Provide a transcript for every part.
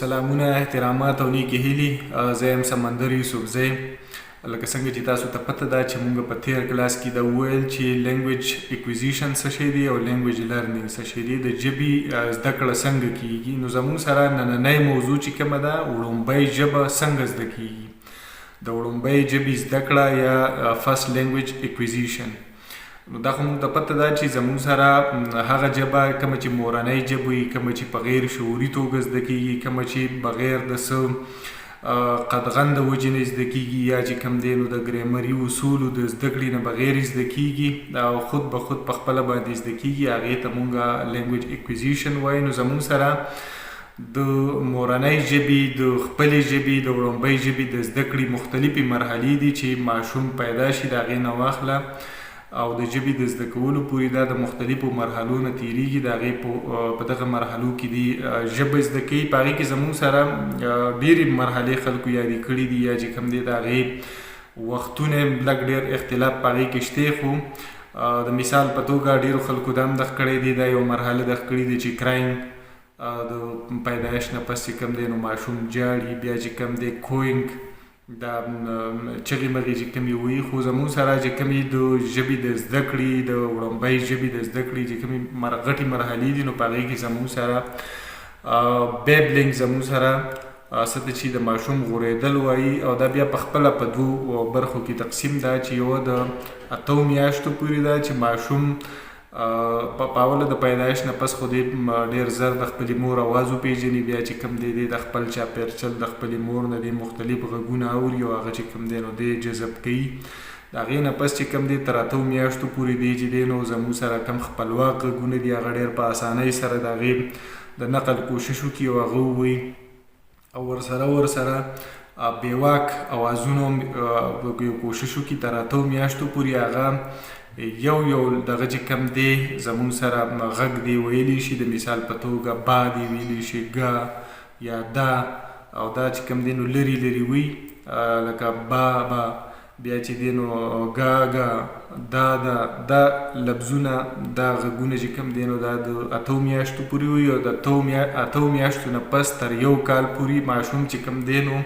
سلامونه احترامات او نیکې هیلې. زه یم سمندر یوسفزی. لکه څنګه چې تاسو ته پته ده چې موږ په تیر کلاس کې دا وویل چې لینګویج اکویزیشن څه شی دی او لینګویج لرنینګ څه شی دی، د ژبې زده کړه څنګه کیږي. نو زموږ سره نننۍ موضوع چې کومه ده، وړومبۍ ژبه څنګه زده کیږي، د وړومبۍ ژبې زده کړه یا فرست لینګویج اکویزیشن. نو دا خو موږ ته پته ده چې زموږ سره هغه ژبه کومه چې مورنۍ ژبه وي، کومه چې په غیر شعوري توګه زده کیږي، کومه چې بغیر د څه قدغن د وجې نه زده کیږي، یا چې کوم دی نو د ګریمري اصولو د زده کړې نه بغیر زده کیږي او خود به خود په خپله باندې زده کیږي، هغې ته موږ لینګویج اکویزیشن وایو. نو زموږ سره د مورنۍ ژبې، د خپلې ژبې، د وړومبۍ ژبې د زده کړې مختلفې مرحلې دي چې ماشوم پیدا شي د هغې نه واخله او د ژبې د زده کولو پورې دا د مختلفو مرحلو نه تیریږي. د هغې په دغه مرحلو کې دي ژبه زده کوي. په هغې کې زموږ سره ډېرې مرحلې خلکو یادې کړي دي، یا چې کوم دی د هغې وختونه لږ ډېر اختلاف په هغې کې شته. خو د مثال په توګه ډېرو خلکو دا هم دغه کړی دی، دا یو مرحله دغه کړې دی چې کراینګ د پیدایش نه پس چې کوم دی نو ماشوم جاړي، بیا چې کوم دی کوینګ دا چغې مغې چې کومې وي. خو زموږ سره چې کومې د ژبې د زده کړې، د وړومبۍ ژبې د زده کړې چې کومې غټې مرحلې دي، نو په هغې کې زموږ سره بیبلینګ زموږ سره څه ته چې د ماشوم غوړېدل وایي، او دا بیا په خپله په دوو برخو کې تقسیم ده چې یوه د 8 میاشتو پورې ده چې ماشوم په اوله د پیدایش نه پس خو دې ډېر زر د خپلې مور اواز وپېژني، بیا چې کوم دی د خپل چاپېرچل د خپلې مور نه د مختلف غږونه اوري او هغه چې کوم دی نو دی جذب کوي. د هغې نه پس چې کوم دی تر 8 میاشتو پورې دی چې دی نو زموږ سره کوم خپلواک غږونه دي، هغه ډېر په اسانۍ سره د هغې د نقل کوشش وکړي او هغه ووایي، او ورسره بېواک اوازونو کوشش وکړي تر 8 میاشتو پورې. هغه یو دغه چې کوم دی زموږ سره غږ دی ویلی شي، د مثال په توګه با دی ویلی شي، ګا یا دا، او دا چې کوم دی نو لري وي لکه با، بیا چې دی نو ګا، دا لفظونه، دا غږونه چې کوم دی نو دا د 8 میاشتو پورې وي، او د 8 میاشتو نه پس تر 1 کال پورې ماشوم چې کوم دی نو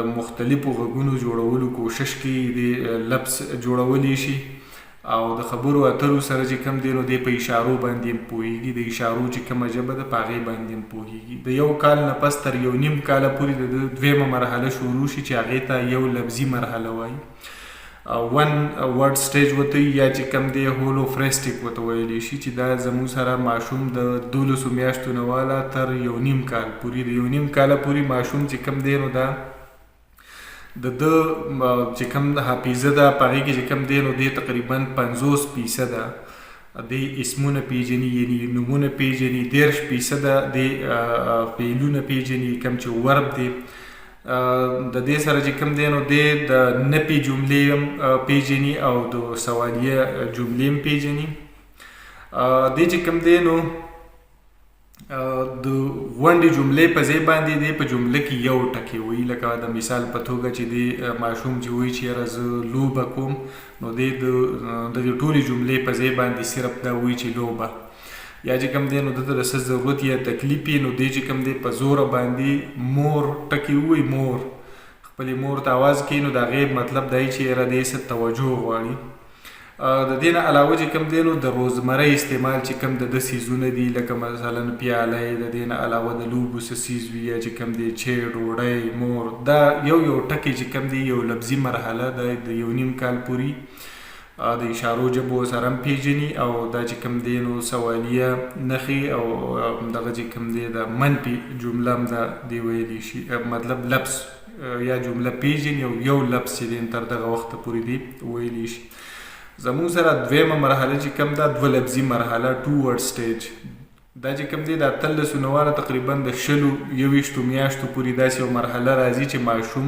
د مختلفو غږونو جوړولو کوشش کوي، د لفظ جوړولی شي، او د خبرو اترو سره چې کوم دی نو دی په اشارو باندې هم پوهېږي، د اشارو چې کومه ژبه ده په هغې باندې هم پوهېږي. د 1 کال نه پس تر 1.5 کاله پورې د 2مه مرحله شروع شي چې هغې ته یو لفظي مرحله وایي، ون ورډ سټیج ورته وایي، یا چې کوم دی هولوفریسټیک ورته ویلی شي، چې دا زموږ سره ماشوم د 12 میاشتو نه واله تر 1.5 کال پورې، د 1.5 کاله پورې ماشوم چې کوم دی نو دا د چې کوم حافظه ده په هغې کې چې کوم دی نو دی تقریبا 50% د اسمونه پیژني، یعنې نومونه پیژني، 30% د فعلونه پیژني، کوم چې ورب دی. د دې سره چې کوم دی نو دی د نفي جملې هم پیژني او د سوالیه جملې هم پیژني. دی چې کوم دی نو د غونډې جملې په ځای باندې دی په جمله کې یو ټکی وایي، لکه د مثال په توګه چې دی ماشوم چې وایي چې یاره زه لوبه کوم، نو دی د دغې ټولې جملې په ځای باندې صرف دا وایي چې لوبه. یا چې کوم دی نو دته د څه ضرورت یا تکلیف یې، نو دی چې کوم دی په زوره باندې مور ټکی ووایي، مور خپلې مور ته آواز کوي، نو د هغې مطلب دا چې یاره دی څه توجه غواړي. د دې نه علاوه چې کوم دی نو د روزمره استعمال چې کوم د څیزونه دي، لکه مثلا پیاله، د دې نه علاوه د لوبو څه څیز وي، یا چې کوم دی چې ډوډۍ، مور، دا یو ټکی چې کوم دی یو لفظي مرحله ده د 1.5 کال پورې د اشارو ژبو سره هم پیژني، او دا چې کوم دی نو سوالیه نښې او دغه چې کوم دی د منفي جمله هم دا دی ویلی شي، مطلب لفظ یا جمله پیژني، او یو لفظ چې دی تر دغه وخته پورې دی ویلی شي. زموږ سره 2مه مرحله چې کوم ده 2 لفظي مرحله، 2 ورډ سټیج. دا چې کوم دی د 18 نه واله تقریبا د 20 میاشتو پورې داسې یو مرحله راځي چې ماشوم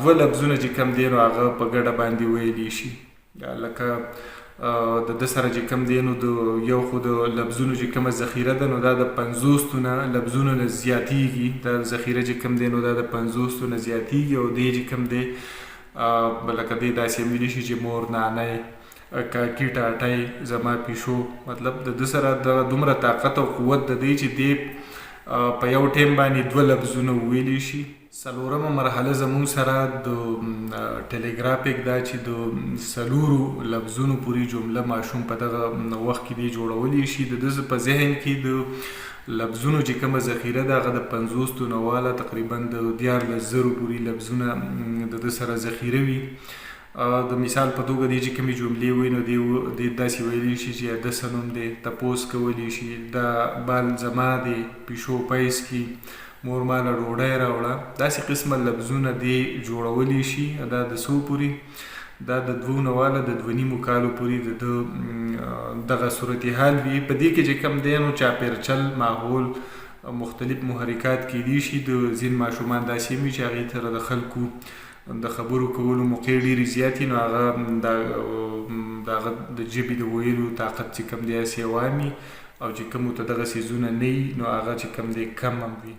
2 لفظونه چې کوم دی نو هغه په ګډه باندې ویلی شي. لکه د ده سره چې کوم دی نو د یو خو د لفظونو چې کومه ذخیره ده نو دا د 50 لفظونو نه زیاتېږي، دا ذخیره چې کوم دی نو دا د 50 نه زیاتېږي، او دی چې کوم دی لکه دی داسې هم ویلی شي چې مور، نانی، کاکي، ټاټی، زما پیشو، مطلب د ده سره د دومره طاقت او قوت د دی چې دی په یو ټیم باندې 2 لفظونه وویلی شي. څلورمه مرحله زموږ سره د ټیلیګرافیک دا چې د 4 لفظونو پورې جمله ماشوم په دغه وخت کې دی جوړولی شي. د ده په ذهن کې د لفظونو چې کومه ذخیره ده هغه د 50 نه واله تقریبا د 14,000 پورې لفظونه د ده سره ذخیره وي. د مثال په توګه دی چې کومې جملې وي نو دی داسې ویلی شي چې د څه نوم دی، تپوس کولی شي، دا بال زما دی، پیشو پیس کی، مور ماله ډوډۍ راوړه. داسې قسمه لفظونه دی جوړولی شي. دا د څو پورې؟ دا د 2 نه واله د 2.5 کالو پورې د دغه صورتحال وي. په دې کې چې کوم دی نو چاپېرچل ماحول مختلف محرکات کیدی شي. د ځینې ماشومان داسې وي چې هغې سره د خلکو د خبرو کولو موقع ډېرې زیاتې نو هغه د هغه د ژبې د ویلو طاقت چې کوم دی هسې عوام وي او چې کومو ته دغه څیزونه نه وي نو هغه چې کوم دی کم هم وي.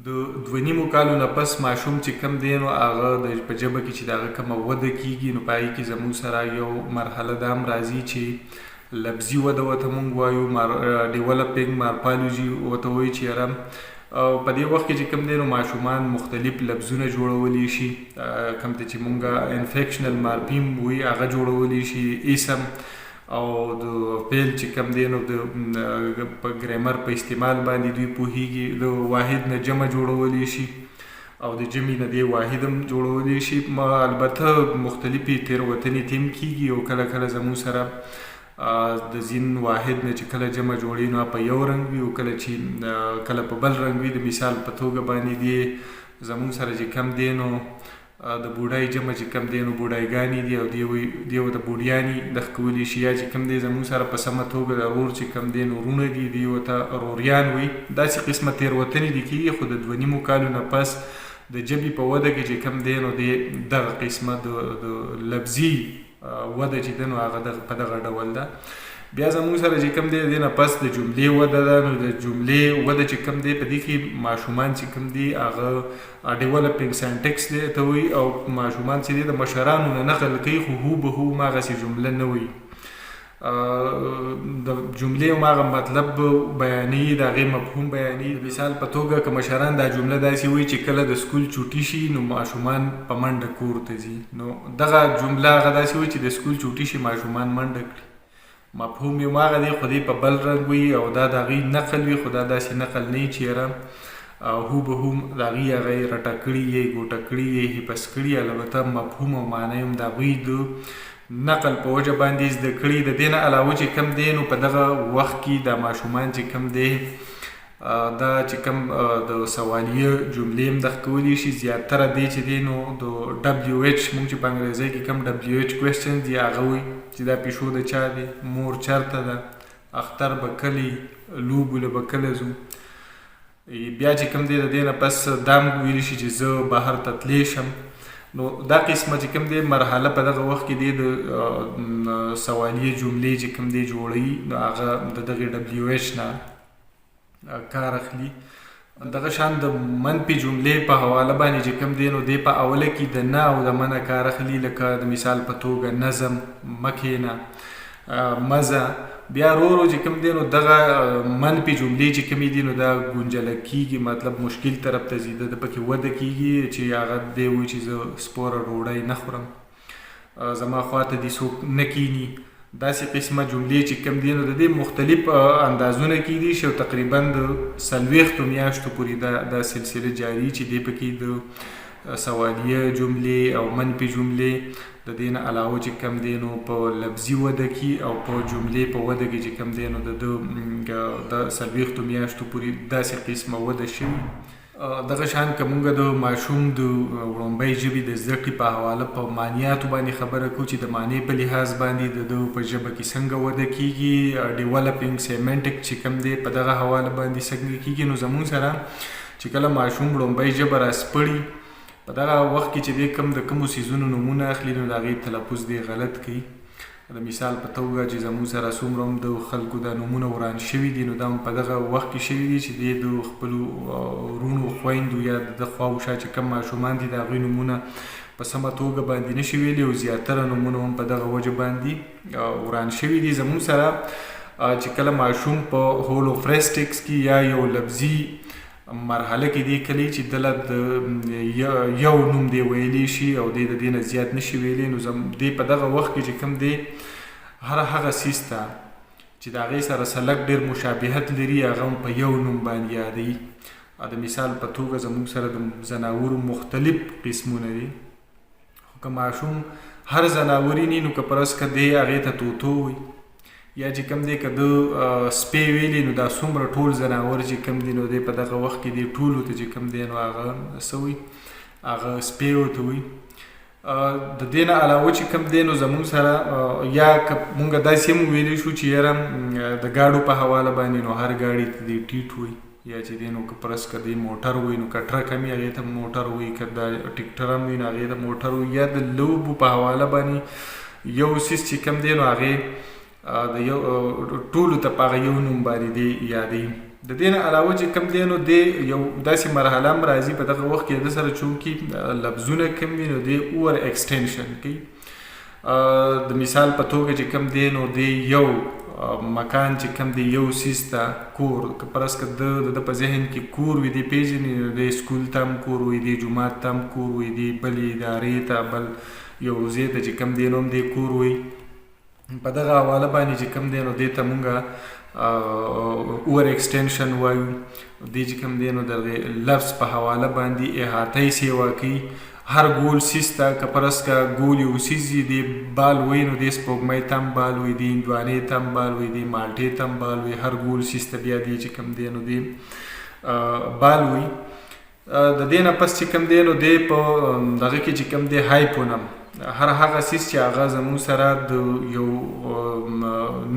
د 2.5 کالو نه پس ماشوم چې کوم دی نو هغه په ژبه کې چې د هغه کومه وده کیږي نو په هغې کې زموږ سره یو مرحله دا هم راځي چې لفظي وده ورته موږ وایو، ډیولپینګ مارفالوجي ورته وایي چې یاره په دې وخت کې چې کوم دی نو ماشومان مختلف لفظونه جوړولی شي. کوم ته چې موږ انفیکشنل مارفیم وایي هغه جوړولی شي، اسم او د فعل چې کوم دی نو د په ګرامر په استعمال باندې دوی پوهیږي. د واحد نه جمع جوړولی شي او د جمع نه دی واحد هم جوړولی شي. البته مختلفې تېروتنې تیم کیږي او کله کله زموږ سره د ځین واحد نه چې کله جمع جوړي نو په یو رنګ وي او کله په بل رنګ وي. د مثال په توګه باندې دی زموږ سره چې کم دی نو د بوډای جمع چې کم دی نو بوډایګانې دي او دی ورته بوډیانې دغه کولی شي. یا چې کم دی زموږ سره په سمه توګه د ورور چې کم دی نو ورونه دي دی ورته روریان وي. داسې قسمه تېروتنې دي کېږي. خو د 2.5 کالو نه پس د ژبې په وده کې چې کم دی نو دی دغه قسمه د لفظي وده چې دی نو هغه په دغه ډول ده. بیا زموږ سره چې کوم دی د نه پس د جملې وده ده. نو د جملې وده چې کوم دی په دې کې ماشومان چې کوم دی هغه ډیولپینګ سینټکس دی ته وایي او ماشومان چې دی د مشرانو نه نقل کوي خو هوبهو هماغسې جمله نه وایي. د جملې هماغه مطلب بیانوي، د هغې مفهوم بیانوي. مثال په توګه که مشران دا جمله داسې وایي چې کله د سکول چوټي شي نو ماشومان په منډه کور ته ځي. نو دغه جمله هغه داسې وایي چې د سکول چوټي شي ماشومان منډه کړي. مفهوم یې هماغه دی خو دی په بل رنګ وي او دا د هغې نقل وي خو دا داسې نقل نه وي چې یاره هوبهو د هغې هغه رټه کړي یې ګوټه کړي یې حفظ کړي. البته مفهوم او معنی هم د هغوی د نقل په وجه باندې زده کړي. د دې نه علاوه چې کم دی نو په دغه وخت کې د ماشومان چې کم دی دا چې کوم د سوالیه جملې هم دغه کولی شي. زیاتره دی چې دی نو د WH موږ چې په انګریزۍ کې کوم WH کوېسچن دی هغه وایي چې دا پیشو د چا دی، مور چرته ده، اختر به کلی، لوبو له به کله ځو. بیا چې کوم دی د دې نه پس دا هم ویلی شي چې زه بهر ته تلی شم. نو دا قسمه چې کوم دی مرحله په دغه وخت کې دی د سوالیه جملې چې کوم دی جوړوي نو هغه د دغې WH نه کار اخلي. دغه شان د منفي جملې په حواله باندې چې کوم دی نو دی په اوله کې د نه او د منه کار اخلي. لکه د مثال په توګه نظم، مکینه، مزه. بیا ورو چې کوم دی نو دغه منفي جملې چې کومې دي نو دا ګونجله کېږي، مطلب مشکل طرف ته ځي، د پکې وده کېږي چې هغه دی وایي چې زه سپوره ډوډۍ نه خورم، زما خواته دې څوک نه کیني. داسې قسمه جملې چې کوم دي نو د دې مختلف اندازونه کېدي شي او تقریبا د 40 میاشتو پورې دا سلسله جاري چې دی پکې د سوالیه جملې او منفي جملې د دې نه علاوه چې کوم دی نو په لفظي وده کې او په جملې په وده کې چې کوم دی نو د 40 میاشتو پورې داسې قسمه وده شوي. دغه شان که مونږ د ماشوم د وړومبۍ ژبې د زده کړې په حواله په معنیاتو باندې خبره کوو چې د معنی په لحاظ باندې د ده په ژبه کې څنګه وده کېږي، ډیولپینګ سیمنټک چې کوم دی په دغه حواله باندې څنګه کېږي. نو زموږ سره چې کله ماشوم وړومبۍ ژبه راسپړي په دغه وخت کې چې دی کوم د کومو څیزونو نومونه اخلي نو د هغې تلفظ دی غلط کوي. د مثال په توګه چې زموږ سره څومره هم د خلکو د نومونه وران شوي دي نو دا هم په دغه وخت کې شوي دي چې دی د خپلو وروڼو خویندو یا د خوا و شا چې کوم ماشومان دي د هغوی نومونه په سمه توګه باندې نشي ویلي او زیاتره نومونه هم په دغه وجه باندې وران شوي دي. زموږ سره چې کله ماشوم په هولوفریسټکس کې یا یو لفظي مرحله کې دی کلی چې دله د یو نوم دی ویلی شي او دی د دې نه زیات نشي ویلی، نو دی په دغه وخت کې چې کوم دی هر هغه څیز ته چې د هغې سره سلک ډېر مشابهت لري هغه هم په یو نوم باندې یادوي. د مثال په توګه زموږ سره د ځناورو مختلف قسمونه دي، خو که ماشوم هر ځناوري ني نو که فرض که دی هغې ته طوطو وي یا چې کوم دی که د سپی ویلي نو دا څومره ټول ځناور چې کوم دي نو دی په دغه وخت کې دی ټولو ته چې کوم دی نو هغه څه وي، هغه سپی ورته وي. د دې نه علاوه چې کوم دی نو زموږ سره یا که مونږ داسې هم ویلی شو چې یاره د ګاډو په حواله باندې نو هر ګاډي ته دی ټیټ وي، یا چې دی نو که فرض که دی موټر وي نو که ټرک هم وي هغې ته موټر وي، که دا ټیکټر هم وي نو هغې ته موټر وي. یا د لوبو په حواله باندې یو څیز چې کوم دی نو هغې د یو ټولو ته په هغه یو نوم باندې دی یادوي. د دې نه علاوه چې کوم دی نو دی یو داسې مرحله هم راځي په دغه وخت کې د سره چونکې لفظونه کم وي نو دی اوور ایکسټینشن کوي. د مثال په توګه چې کوم دی نو دی یو مکان چې کوم دی یو څیز ته کور، که فرض که د په ذهن کې کور وي دی پیژني نو دی سکول ته هم کور وي، دی جومات ته هم کور وي، دی بلې ادارې ته بل یو ځای ته چې کوم دی نو هم دی کور وي. په دغه حواله باندې چې کوم دی نو دې ته مونږ اوور ایکسټینشن وایو. دې چې کوم دی نو د لفظ په حواله باندې احاطه سیوا کوي هر ګول سیز ته. که فرض که ګول یو سیز دی بال وی نو دې سپوږمۍ ته هم بال وی، دی هندوانې ته هم بال وی، دی مالټې ته هم بال وی، هر ګول سیز ته بیا دی چې کوم دی نو دی بال وی. د دې نه پس چې کوم دی نو دی په دغه کې چې کوم دی هایپونم هر هغه سیز چې هغه زموږ سره د یو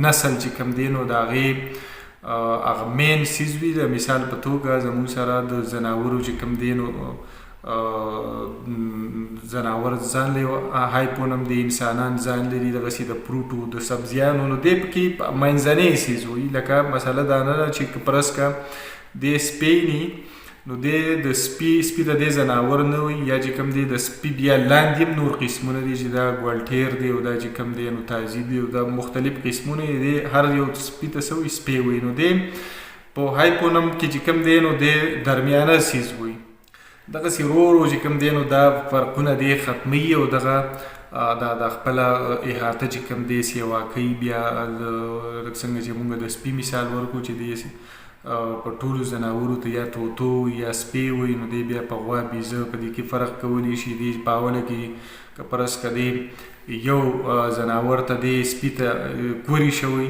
نسل چې کوم دی نو د هغې هغه مین سیز وي. د مثال په توګه زموږ سره د ځناورو چې کوم دی نو ځناور ځان لري، هایپونم د انسانان ځان لري، دغسې د فروټو د سبزیانو نو دی پکې منځنی سیز وي. لکه مسله دا نه ده چې فرض که دی سپی ني نو دی د سپي د دې ځناور نه وي، یا چې کوم دی د سپي بیا لاندې هم نور قسمونه دي چې دا ګوالټیر دی او دا چې کوم دی نو تازي دی او دا مختلف قسمونه دی. هر یو سپي ته څه وي، سپی وي. نو دی په هایپونم کې چې کوم دی نو دی درمیانه سیز وي. دغسې ورو ورو چې کوم دی نو دا فرقونه دی ختموي او دغه د خپله احاطه چې کوم دی سیوا کوي. بیا لکه څنګه چې مونږ د سپي مثال ورکړو چې دی په ټولو ځناورو ته یا طوطو یا سپی وي نو دی بیا په غوا بیزه په دې کې فرق کولی شي. دی په اوله کې که فرض که دی یو ځناور ته دی سپي ته کوري شوی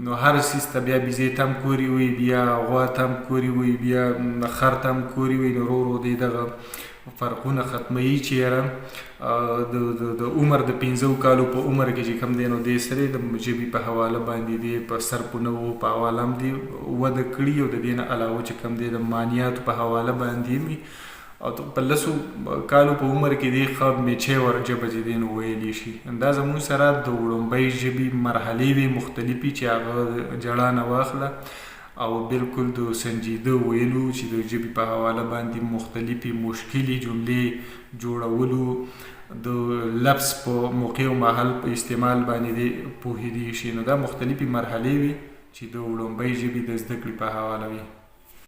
نو هر سیز ته بیا بیزې ته هم کوري وي، بیا غوا ته هم کوري وي، بیا خر ته هم کوري وي. نو ورو ورو دی دغه فرقونه ختموي چې یاره د عمر د 15 کالو په عمر کې چې کوم دی نو دی سره د ژبې په حواله باندې دی په سرپونو په حواله هم دی وده کړي او د دې نه علاوه چې کوم دی د معنیاتو په حواله باندې وي او په 10 کالو په عمر کې دی ښه میچور ژبه چې دی نو ویلی شي. دا زموږ سره د وړومبۍ ژبې مرحلې وي مختلفې چې هغه جړا نه واخله او بالکل د سنجیده ویلو چې د ژبې په حواله باندې مختلفې مشکلې جملې جوړولو د لفظ په موقع او محل په استعمال باندې پوهېدی شي. نو دا مختلفې مرحلې وي چې د وړومبۍ ژبې د زده کړې په حواله وي.